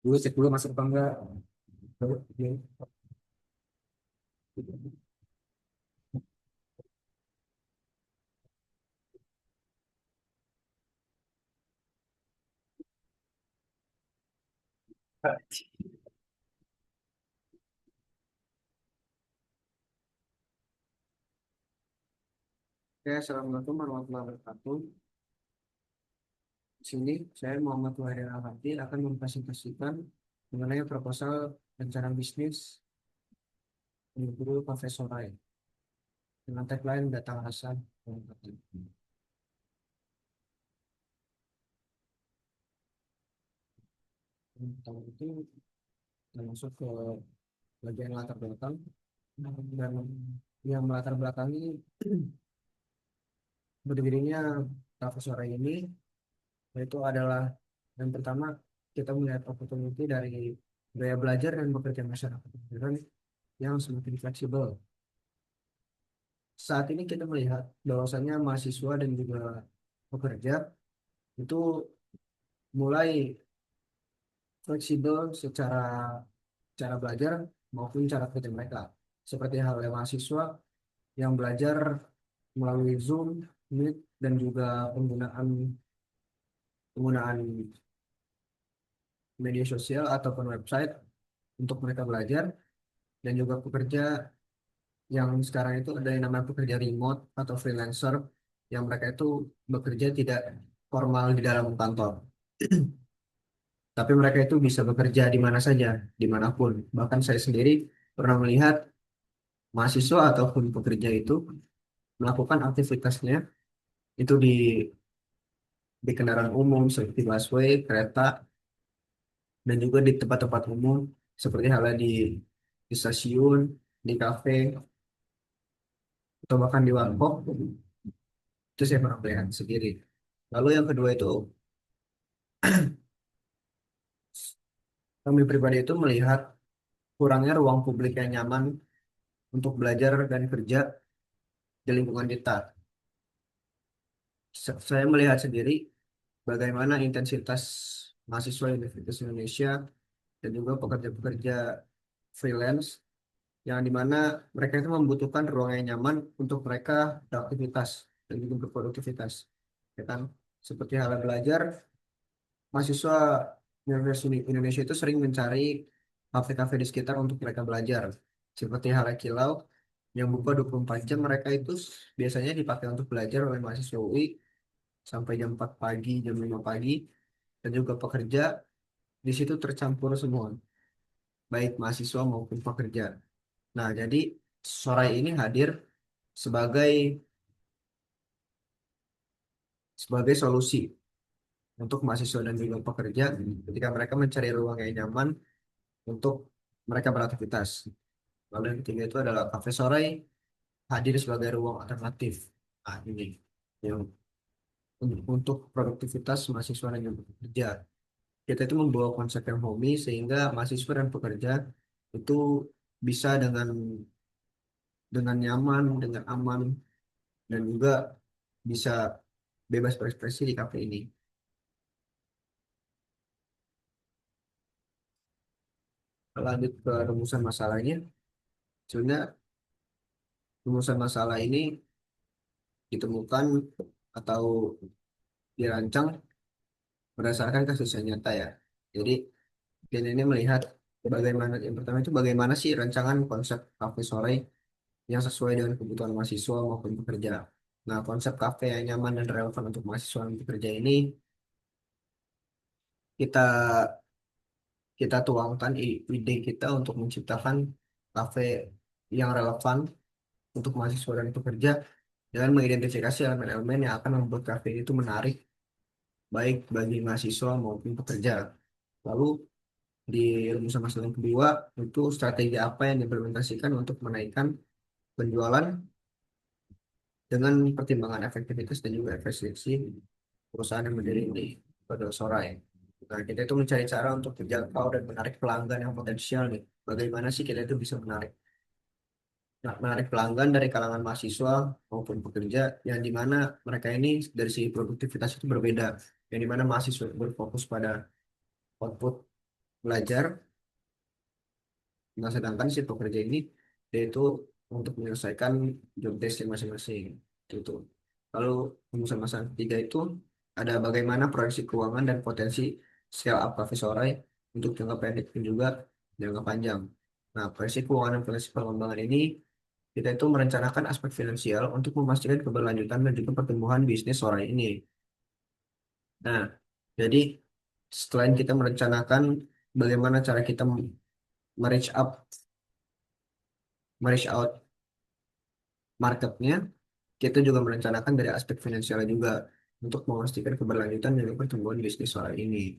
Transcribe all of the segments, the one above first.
Dulu cek dulu masuk apa enggak. Oke, assalamualaikum warahmatullahi wabarakatuh. Di sini saya Muhammad Wahid Al-Hadi akan mempresentasikan mengenai proposal rencana bisnis di Guru Profesor Rai dengan tagline Datang Hasan. Tahun itu kita masuk ke bagian latar belakang dan yang melatar belakangi berdirinya Profesor Rai ini yaitu adalah yang pertama kita melihat opportunity dari gaya belajar dan bekerja masyarakat modern yang semakin fleksibel. Saat ini kita melihat bahwasannya mahasiswa dan juga pekerja itu mulai fleksibel secara cara belajar maupun cara kerja mereka. Seperti halnya mahasiswa yang belajar melalui Zoom, Meet, dan juga penggunaan penggunaan media sosial ataupun website untuk mereka belajar, dan juga pekerja yang sekarang itu ada yang namanya pekerja remote atau freelancer yang mereka itu bekerja tidak formal di dalam kantor. Tapi mereka itu bisa bekerja di mana saja, dimanapun. Bahkan saya sendiri pernah melihat mahasiswa ataupun pekerja itu melakukan aktivitasnya itu di kendaraan umum seperti busway, kereta, dan juga di tempat-tempat umum seperti halnya di stasiun, di kafe, atau bahkan di warkop. Itu saya pernah melihat sendiri. Lalu yang kedua itu kami pribadi itu melihat kurangnya ruang publik yang nyaman untuk belajar dan kerja di lingkungan kita. Saya melihat sendiri bagaimana intensitas mahasiswa Universitas Indonesia dan juga pekerja-pekerja freelance yang dimana mereka itu membutuhkan ruang yang nyaman untuk mereka beraktivitas dan juga berproduktivitas, ya kan? Seperti halnya belajar, mahasiswa Universitas Indonesia itu sering mencari kafe-kafe di sekitar untuk mereka belajar. Seperti halnya Kilau yang buka 24 jam, mereka itu biasanya dipakai untuk belajar oleh mahasiswa UI sampai jam 4 pagi, jam 5 pagi, dan juga pekerja di situ tercampur semua, baik mahasiswa maupun pekerja. Nah, jadi Sorai ini hadir sebagai sebagai solusi untuk mahasiswa dan juga pekerja ketika mereka mencari ruang yang nyaman untuk mereka beraktivitas. Lalu yang ketiga itu adalah Cafe Sorai hadir sebagai ruang alternatif. Nah, ini yang untuk produktivitas mahasiswa dan juga pekerja. Kita itu membawa konsep yang hobi sehingga mahasiswa dan pekerja itu bisa dengan nyaman, dengan aman, dan juga bisa bebas berekspresi di kafe ini. Lanjut ke rumusan masalahnya. Sebenarnya rumusan masalah ini ditemukan atau dirancang berdasarkan kasus yang nyata ya. Jadi ini melihat bagaimana yang pertama itu bagaimana sih rancangan konsep kafe sore yang sesuai dengan kebutuhan mahasiswa maupun pekerja. Nah, konsep kafe yang nyaman dan relevan untuk mahasiswa dan pekerja ini kita kita tuangkan ide kita untuk menciptakan kafe yang relevan untuk mahasiswa dan pekerja dengan mengidentifikasi elemen-elemen yang akan membuat kafe itu menarik baik bagi mahasiswa maupun pekerja. Lalu di rumusan masalah yang kedua itu strategi apa yang diimplementasikan untuk menaikkan penjualan dengan pertimbangan efektivitas dan juga efisiensi perusahaan yang berdiri di pada Sorai. Nah, kita itu mencari cara untuk terjangkau dan menarik pelanggan yang potensial nih. Bagaimana sih kita itu bisa menarik pelanggan dari kalangan mahasiswa maupun pekerja yang dimana mereka ini dari segi produktivitas itu berbeda. Yang dimana mahasiswa berfokus pada output belajar. Nah, sedangkan si pekerja ini dia itu untuk menyelesaikan job desk masing-masing. Gitu. Lalu rumusan masalah ketiga itu ada bagaimana proyeksi keuangan dan potensi scale up cafe Sorai untuk jangka pendek dan juga jangka panjang. Nah, proyeksi keuangan dan potensi pengembangan ini kita itu merencanakan aspek finansial untuk memastikan keberlanjutan dan juga pertumbuhan bisnis Sorai ini. Nah, jadi selain kita merencanakan bagaimana cara kita merich up, merich out marketnya, kita juga merencanakan dari aspek finansial juga untuk memastikan keberlanjutan dan pertumbuhan bisnis Sora ini.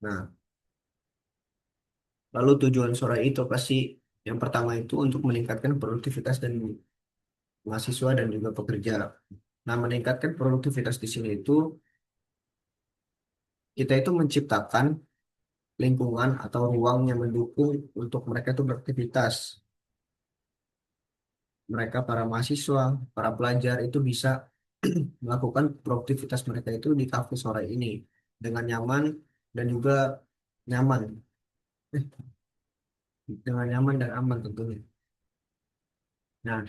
Nah, lalu tujuan Sora itu pasti yang pertama itu untuk meningkatkan produktivitas dan mahasiswa dan juga pekerja. Nah, meningkatkan produktivitas di sini itu kita itu menciptakan lingkungan atau ruang yang mendukung untuk mereka itu beraktivitas. Mereka para mahasiswa, para pelajar itu bisa melakukan produktivitas mereka itu di kafe sore ini dengan nyaman dan juga nyaman, Eh, dengan nyaman dan aman tentunya. Nah,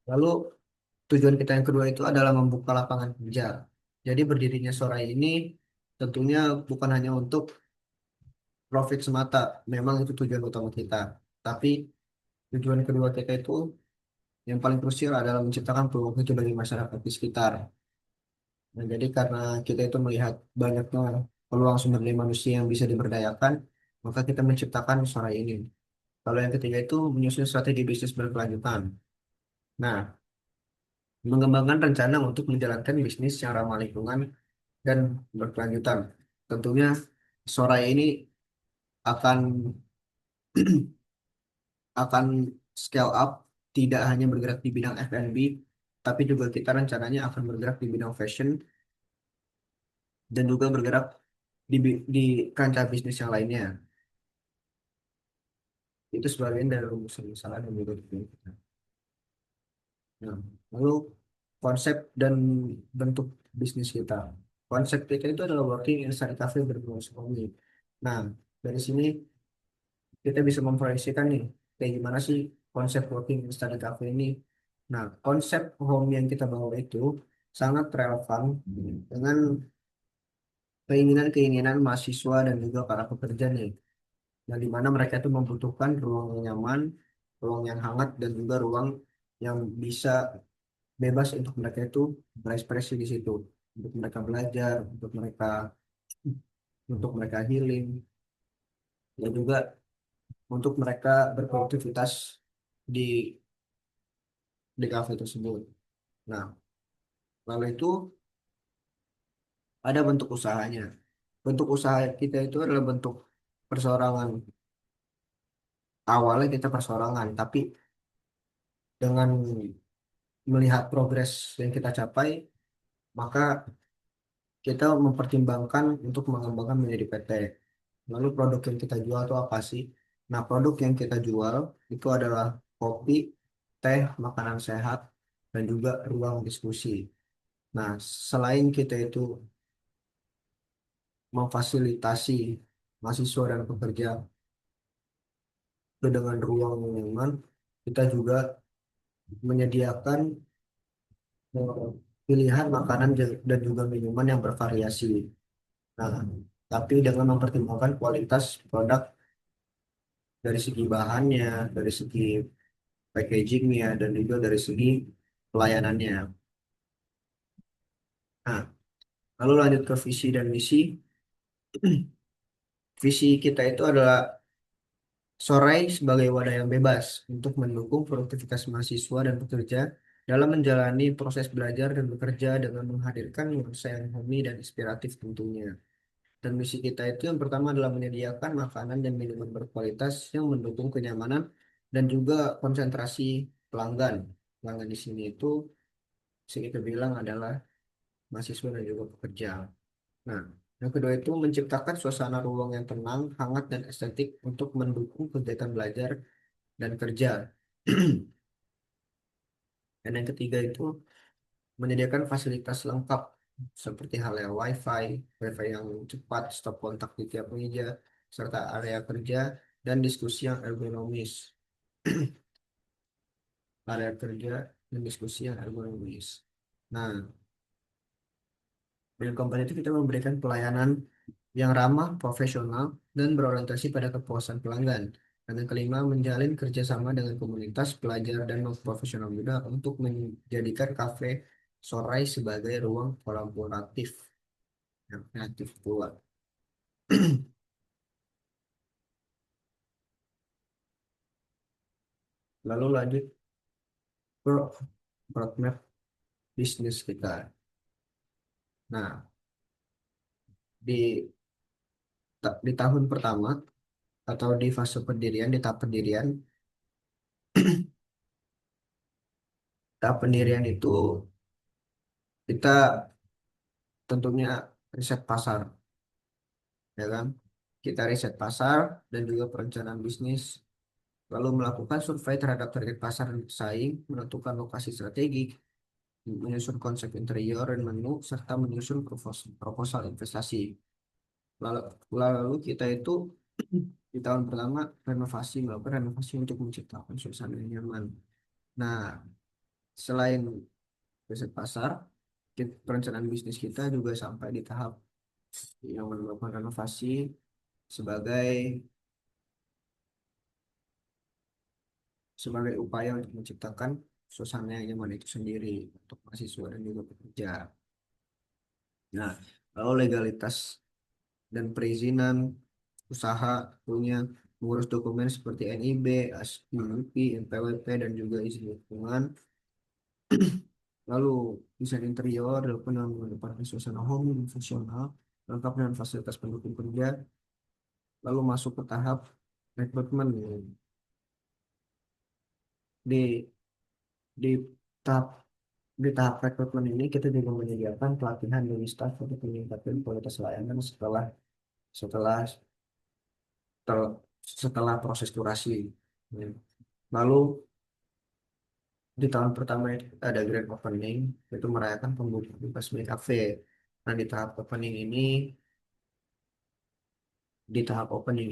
lalu tujuan kita yang kedua itu adalah membuka lapangan kerja. Jadi berdirinya sore ini tentunya bukan hanya untuk profit semata, memang itu tujuan utama kita. Tapi tujuan kedua kita itu yang paling krusial adalah menciptakan peluang itu bagi masyarakat di sekitar. Nah, jadi karena kita itu melihat banyaknya peluang sumber daya manusia yang bisa diberdayakan, maka kita menciptakan Sora ini. Kalau yang ketiga itu menyusun strategi bisnis berkelanjutan. Nah, mengembangkan rencana untuk menjalankan bisnis yang ramah lingkungan dan berkelanjutan. Tentunya Sora ini akan akan scale up, tidak hanya bergerak di bidang F&B, tapi juga kita rencananya akan bergerak di bidang fashion dan juga bergerak di kancah bisnis yang lainnya. Itu sebagian dari rumusan masalah dan juga tujuan kita. Nah, lalu konsep dan bentuk bisnis kita. Konsep kita itu adalah working in study cafe bernuansa homey. Nah, dari sini kita bisa memproyeksikan nih, kayak gimana sih konsep working in study cafe ini. Nah, konsep home yang kita bawa itu sangat relevan dengan keinginan-keinginan mahasiswa dan juga para pekerja nih. Yang dimana mereka itu membutuhkan ruang yang nyaman, ruang yang hangat, dan juga ruang yang bisa bebas mereka itu berekspresi di situ, untuk mereka belajar, untuk mereka healing, dan juga untuk mereka berproduktivitas di kafe tersebut. Nah, lalu itu ada bentuk usahanya. Bentuk usaha kita itu adalah bentuk perseorangan. Awalnya kita perseorangan, tapi dengan melihat progres yang kita capai, maka kita mempertimbangkan untuk mengembangkan menjadi PT. Lalu produk yang kita jual itu apa sih? Nah, produk yang kita jual itu adalah kopi, teh, makanan sehat, dan juga ruang diskusi. Nah, selain kita itu memfasilitasi mahasiswa dan pekerja itu dengan ruang yang nyaman, kita juga menyediakan pilihan makanan dan juga minuman yang bervariasi. Nah, tapi dengan mempertimbangkan kualitas produk dari segi bahannya, dari segi packagingnya, dan juga dari segi pelayanannya. Nah, lalu lanjut ke visi dan misi. Visi kita itu adalah Sorai sebagai wadah yang bebas untuk mendukung produktivitas mahasiswa dan pekerja dalam menjalani proses belajar dan bekerja dengan menghadirkan nuansa yang homey dan inspiratif tentunya. Dan misi kita itu yang pertama adalah menyediakan makanan dan minuman berkualitas yang mendukung kenyamanan dan juga konsentrasi pelanggan. Pelanggan di sini itu bisa kita bilang adalah mahasiswa dan juga pekerja. Nah, yang kedua itu menciptakan suasana ruang yang tenang, hangat, dan estetik untuk mendukung kegiatan belajar dan kerja. Dan yang ketiga itu menyediakan fasilitas lengkap seperti halnya WiFi yang cepat, stop kontak di tiap meja, serta area kerja dan diskusi yang ergonomis. Area kerja dan diskusi yang ergonomis. Nah, dengan company itu kita memberikan pelayanan yang ramah, profesional, dan berorientasi pada kepuasan pelanggan. Dan yang kelima, menjalin kerjasama dengan komunitas pelajar dan profesional muda untuk menjadikan kafe Sorai sebagai ruang kolaboratif yang kreatif pula. Lalu lanjut ke roadmap bisnis kita. Nah, di di tahun pertama atau di fase pendirian, di tahap pendirian itu kita tentunya riset pasar, ya kan? Kita riset pasar dan juga perencanaan bisnis, lalu melakukan survei terhadap target pasar dan pesaing, menentukan lokasi strategik, menyusun konsep interior dan menu, serta menyusun proposal investasi. Lalu, lalu kita itu di tahun pertama melakukan renovasi untuk menciptakan suasana yang nyaman. Nah, selain riset pasar, perencanaan bisnis kita juga sampai di tahap yang melakukan renovasi sebagai sebagai upaya untuk menciptakan suasana yang nyaman itu sendiri untuk mahasiswa dan juga pekerja. Nah, lalu legalitas dan perizinan usaha punya mengurus dokumen seperti NIB, ASNUP, NPWP, dan juga izin lingkungan. Lalu desain interior dilakukan dengan mengedepankan suasana home yang fungsional, lengkap dengan fasilitas pendukung kerja. Lalu masuk ke tahap rekrutmen. Di di tahap di tahap rekrutmen ini kita juga menyediakan pelatihan bagi staf untuk meningkatkan kualitas layanan setelah tel- setelah proses kurasi. Ya. Lalu di tahun pertama itu ada grand opening, itu merayakan pembukaan Basmi Cafe. Nah, di tahap opening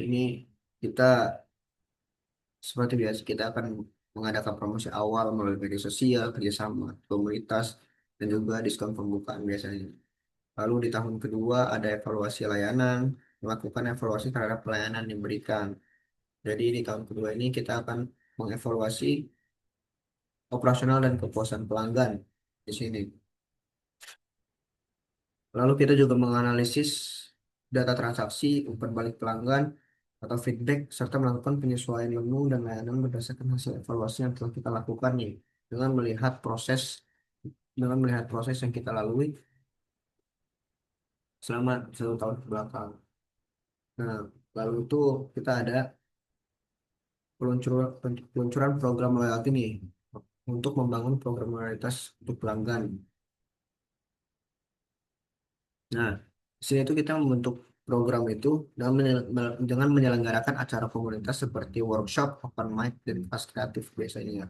ini kita seperti biasa kita akan mengadakan promosi awal melalui media sosial, kerjasama komunitas, dan juga diskon pembukaan biasanya. Lalu di tahun kedua ada evaluasi layanan, melakukan evaluasi terhadap pelayanan yang diberikan. Jadi di tahun kedua ini kita akan mengevaluasi operasional dan kepuasan pelanggan di sini. Lalu kita juga menganalisis data transaksi, umpan balik pelanggan, atau feedback, serta melakukan penyesuaian menu dan layanan berdasarkan hasil evaluasi yang telah kita lakukan nih, dengan melihat proses dengan melihat proses yang kita lalui selama 1 tahun ke belakang. Nah, lalu itu kita ada peluncuran peluncuran program loyalty nih untuk membangun program loyalitas untuk pelanggan. Nah, di sini itu kita membentuk program itu dengan menyelenggarakan acara komunitas seperti workshop, open mic, dan kelas kreatif biasanya.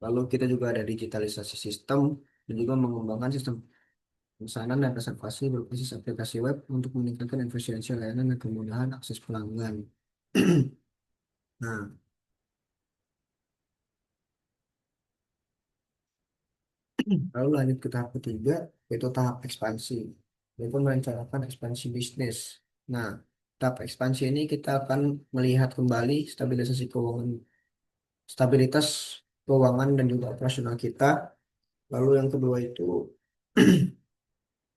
Lalu kita juga ada digitalisasi sistem dan juga mengembangkan sistem pemesanan dan reservasi berbasis aplikasi web untuk meningkatkan efisiensi layanan dan kemudahan akses pelanggan. Nah, lalu lanjut ke tahap ketiga, yaitu tahap ekspansi, yaitu merencanakan ekspansi bisnis. Nah, tahap ekspansi ini kita akan melihat kembali stabilitas keuangan dan juga operasional kita. Lalu yang kedua itu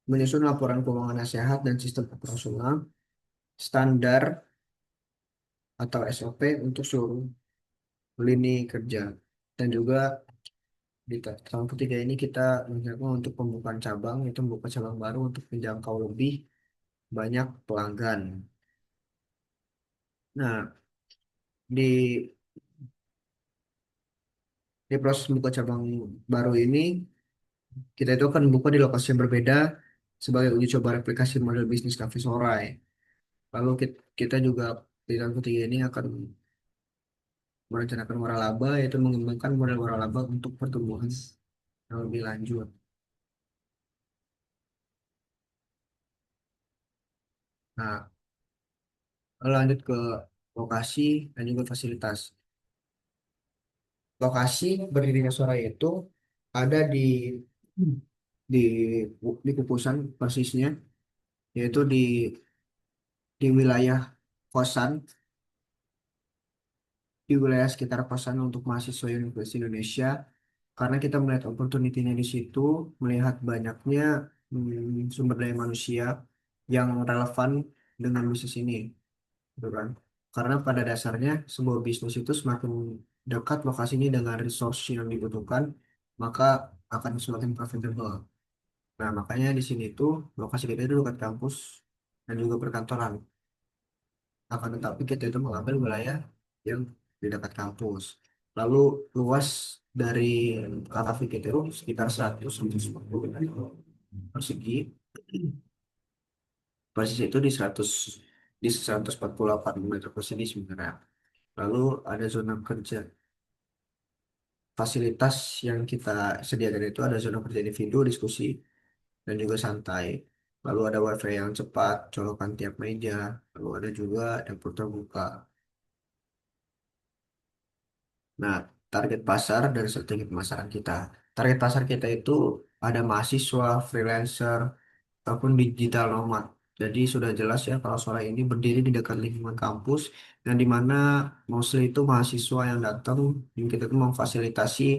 menyusun laporan keuangan yang sehat dan sistem operasional standar atau SOP untuk seluruh lini kerja. Dan juga di tahun ketiga ini kita menyiapkan untuk pembukaan cabang, itu membuka cabang baru untuk menjangkau lebih banyak pelanggan. Nah, di di proses membuka cabang baru ini, kita itu akan membuka di lokasi yang berbeda sebagai uji coba replikasi model bisnis Cafe Sorai. Lalu kita juga di tahun ketiga ini akan merencanakan waralaba, yaitu mengembangkan model waralaba untuk pertumbuhan yang lebih lanjut. Nah, Lanjut ke lokasi dan juga fasilitas. Lokasi berdirinya Soraya itu ada di di Kukusan persisnya, yaitu di wilayah kosan, di wilayah sekitar kosan untuk mahasiswa Universitas Indonesia, karena kita melihat opportunity-nya di situ, melihat banyaknya sumber daya manusia yang relevan dengan bisnis ini, gitu kan? Karena pada dasarnya sebuah bisnis itu semakin dekat lokasinya dengan resource yang dibutuhkan, maka akan semakin profitable. Nah, makanya di sini tuh lokasi kita itu dekat kampus dan juga perkantoran. Akan tetapi kita itu mengambil wilayah yang di dekat kampus. Lalu luas dari KKV kita itu sekitar 100 sampai 140 persegi. Persis itu di 148 meter persegi sebenarnya. Lalu ada zona kerja. Fasilitas yang kita sediakan itu ada zona kerja individu, diskusi, dan juga santai. Lalu ada wifi yang cepat, colokan tiap meja. Lalu ada juga dapur terbuka. Nah, target pasar dan strategi pemasaran kita. Target pasar kita itu ada mahasiswa, freelancer, ataupun digital nomad. Jadi sudah jelas ya kalau Sora ini berdiri di dekat lingkungan kampus yang dimana mostly itu mahasiswa yang datang yang kita tuh memfasilitasi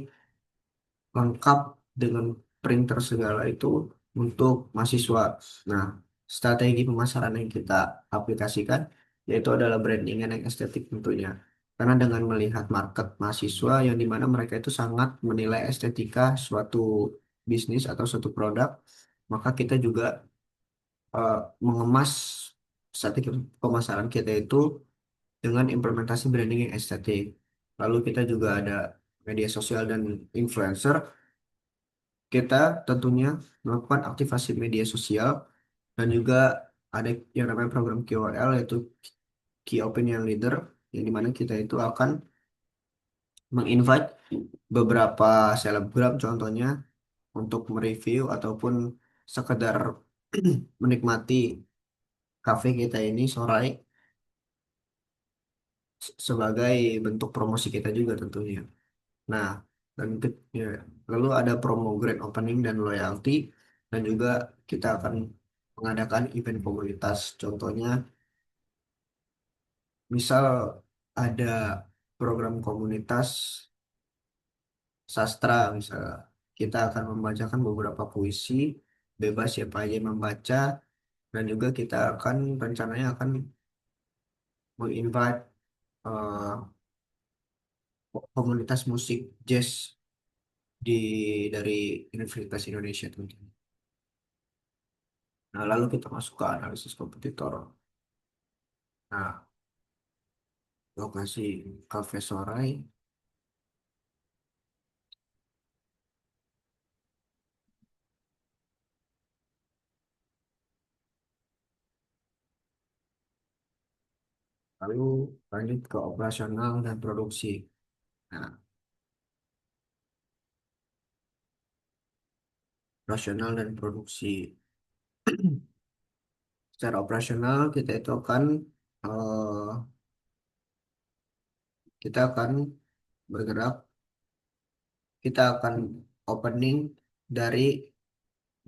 lengkap dengan printer segala itu untuk mahasiswa. Nah, strategi pemasaran yang kita aplikasikan yaitu adalah branding yang estetik tentunya. Karena dengan melihat market mahasiswa yang dimana mereka itu sangat menilai estetika suatu bisnis atau suatu produk, maka kita juga eh, mengemas strategi pemasaran kita itu dengan implementasi branding yang estetik. Lalu kita juga ada media sosial dan influencer. Kita tentunya melakukan aktivasi media sosial dan juga ada yang namanya program KOL yaitu Key Opinion Leader yang dimana kita itu akan menginvite beberapa selebgram contohnya untuk mereview ataupun sekedar menikmati cafe kita ini sore sebagai bentuk promosi kita juga tentunya. Nah, ya, lalu ada promo grand opening dan loyalty dan juga kita akan mengadakan event komunitas. Contohnya, misal ada program komunitas sastra, misal kita akan membacakan beberapa puisi, bebas siapa aja yang membaca, dan juga kita akan rencananya akan menginvite eh, komunitas musik jazz di dari Universitas Indonesia tentunya. Nah, lalu kita masuk ke analisis kompetitor. Nah, lokasi Cafe Sorai, lalu lanjut ke operasional dan produksi. Nah, operasional dan produksi. Secara operasional kita itu akan eh, kita akan bergerak, kita akan opening dari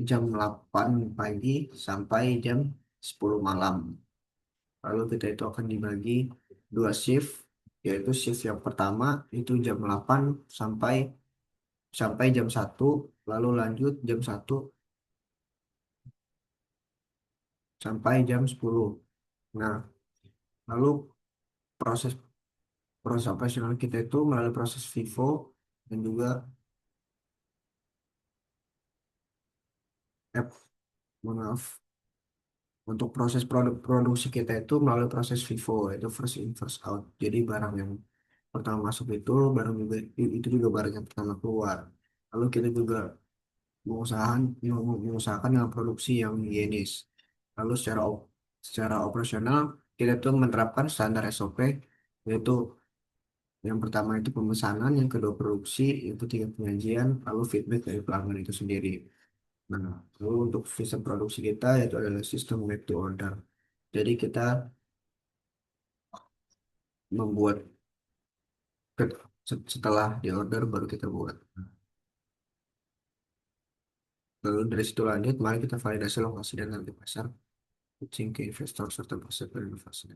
jam 8 pagi sampai jam 10 malam. Lalu kita itu akan dibagi dua shift, yaitu shift yang pertama itu jam 8 sampai sampai jam 1, lalu lanjut jam 1 sampai jam 10. Nah, lalu proses proses operasional kita itu melalui proses FIFO dan juga maaf, untuk proses produksi kita itu melalui proses FIFO itu first in first out. Jadi barang yang pertama masuk itu barang juga itu juga barang yang pertama keluar. Lalu kita juga mengusahakan dengan produksi yang higienis. Lalu secara operasional kita tuh menerapkan standar SOP, yaitu yang pertama itu pemesanan, yang kedua produksi, yang ketiga penyajian, lalu feedback dari pelanggan itu sendiri. Nah, lalu untuk sistem produksi kita itu adalah sistem make to order. Jadi kita membuat setelah di order baru kita buat. Lalu dari situ lanjut, mari kita validasi lokasi dan harga pasar, pitching ke investor serta proses berinovasi.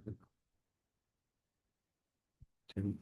Dan